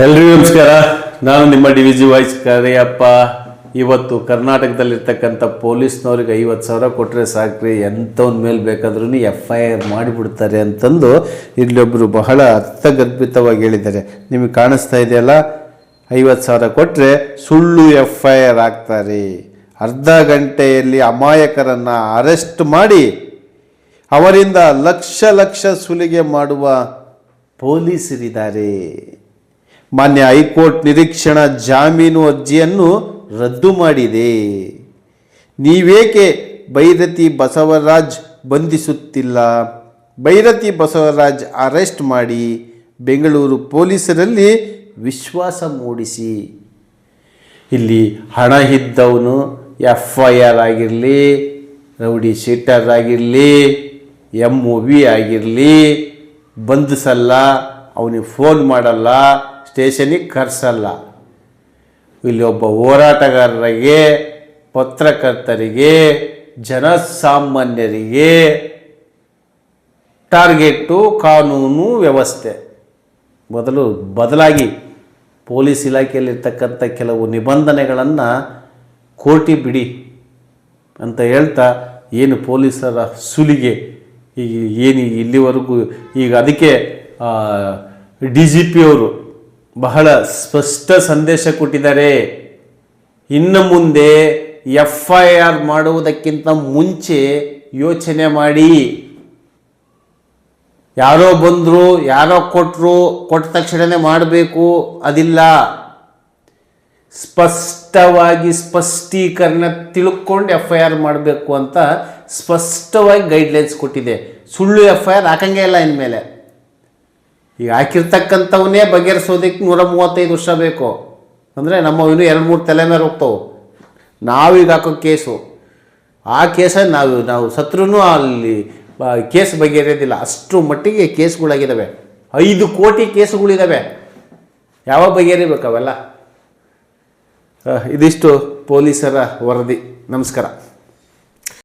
ಎಲ್ರಿಗೂ ನಮಸ್ಕಾರ. ನಾನು ನಿಮ್ಮ ಡಿ.ವಿ.ಜಿ. ವಾಯ್ಸ್ ಕರಿಯಪ್ಪ. ಇವತ್ತು ಕರ್ನಾಟಕದಲ್ಲಿರ್ತಕ್ಕಂಥ ಪೊಲೀಸ್ನವ್ರಿಗೆ 50,000 ಕೊಟ್ಟರೆ ಸಾಕ್ರಿ, ಎಂಥವ್ನ ಮೇಲೆ ಬೇಕಾದ್ರೂ FIR ಮಾಡಿಬಿಡ್ತಾರೆ ಅಂತಂದು ಇಲ್ಲೊಬ್ಬರು ಬಹಳ ಅರ್ಥಗರ್ಭಿತವಾಗಿ ಹೇಳಿದ್ದಾರೆ. ನಿಮಗೆ ಕಾಣಿಸ್ತಾ ಇದೆಯಲ್ಲ, 50,000 ಕೊಟ್ಟರೆ ಸುಳ್ಳು FIR ಆಗ್ತಾರೆ. ಅರ್ಧ ಗಂಟೆಯಲ್ಲಿ ಅಮಾಯಕರನ್ನು ಅರೆಸ್ಟ್ ಮಾಡಿ ಅವರಿಂದ ಲಕ್ಷ ಸುಲಿಗೆ ಮಾಡುವ ಪೊಲೀಸರಿದ್ದಾರೆ. ಮಾನ್ಯ ಹೈಕೋರ್ಟ್ ನಿರೀಕ್ಷಣಾ ಜಾಮೀನು ಅರ್ಜಿಯನ್ನು ರದ್ದು ಮಾಡಿದೆ. ನೀವೇಕೆ ಭೈರತಿ ಬಸವರಾಜ್ ಬಂಧಿಸುತ್ತಿಲ್ಲ? ಭೈರತಿ ಬಸವರಾಜ್ ಅರೆಸ್ಟ್ ಮಾಡಿ ಬೆಂಗಳೂರು ಪೊಲೀಸರಲ್ಲಿ ವಿಶ್ವಾಸ ಮೂಡಿಸಿ. ಇಲ್ಲಿ ಹಣ ಇದ್ದವನು FIR ಆಗಿರಲಿ, ರೌಡಿ ಶೀಟರ್ ಆಗಿರಲಿ, MOV ಆಗಿರಲಿ ಬಂಧಿಸಲ್ಲ, ಅವನಿಗೆ ಫೋನ್ ಮಾಡಲ್ಲ, ಸ್ಟೇಷನಿಗೆ ಕರೆಸಲ್ಲ. ಇಲ್ಲಿ ಒಬ್ಬ ಹೋರಾಟಗಾರರಿಗೆ, ಪತ್ರಕರ್ತರಿಗೆ, ಜನಸಾಮಾನ್ಯರಿಗೆ ಟಾರ್ಗೆಟು ಕಾನೂನು ವ್ಯವಸ್ಥೆ. ಬದಲಾಗಿ ಪೊಲೀಸ್ ಇಲಾಖೆಯಲ್ಲಿರ್ತಕ್ಕಂಥ ಕೆಲವು ನಿಬಂಧನೆಗಳನ್ನು ಕೋಟಿ ಬಿಡಿ ಅಂತ ಹೇಳ್ತಾ ಏನು ಪೊಲೀಸರ ಸುಲಿಗೆ ಏನು ಇಲ್ಲಿವರೆಗೂ ಈಗ ಅದಕ್ಕೆ DGP ಅವರು ಬಹಳ ಸ್ಪಷ್ಟ ಸಂದೇಶ ಕೊಟ್ಟಿದ್ದಾರೆ. ಇನ್ನು ಮುಂದೆ FIR ಮಾಡುವುದಕ್ಕಿಂತ ಮುಂಚೆ ಯೋಚನೆ ಮಾಡಿ. ಯಾರೋ ಬಂದರು, ಯಾರೋ ಕೊಟ್ಟರು, ಕೊಟ್ಟ ತಕ್ಷಣವೇ ಮಾಡಬೇಕು ಅದಿಲ್ಲ. ಸ್ಪಷ್ಟೀಕರಣ ತಿಳ್ಕೊಂಡು FIR ಮಾಡಬೇಕು ಅಂತ ಸ್ಪಷ್ಟವಾಗಿ ಗೈಡ್ಲೈನ್ಸ್ ಕೊಟ್ಟಿದೆ. ಸುಳ್ಳು FIR ಹಾಕಂಗೇ ಇಲ್ಲ ಇನ್ಮೇಲೆ. ಈಗ ಹಾಕಿರ್ತಕ್ಕಂಥವನ್ನೇ ಬಗೆಹರಿಸೋದಕ್ಕೆ 135 ವರ್ಷ ಬೇಕು ಅಂದರೆ ನಮ್ಮ ಇನ್ನೂ 2-3 ತಲೆ ಮೇಲೆ ಹೋಗ್ತಾವೆ. ನಾವೀಗ ಹಾಕೋ ಕೇಸು, ಆ ಕೇಸಲ್ಲಿ ನಾವು ಸತ್ರೂ ಅಲ್ಲಿ ಕೇಸ್ ಬಗೆಹರಿಯೋದಿಲ್ಲ. ಅಷ್ಟು ಮಟ್ಟಿಗೆ ಕೇಸ್ಗಳಾಗಿದ್ದಾವೆ. 5 ಕೋಟಿ ಕೇಸುಗಳಿದ್ದಾವೆ. ಯಾವಾಗ ಬಗೆಹರಿಬೇಕು ಅವೆಲ್ಲ? ಇದಿಷ್ಟು ಪೊಲೀಸರ ವರದಿ. ನಮಸ್ಕಾರ.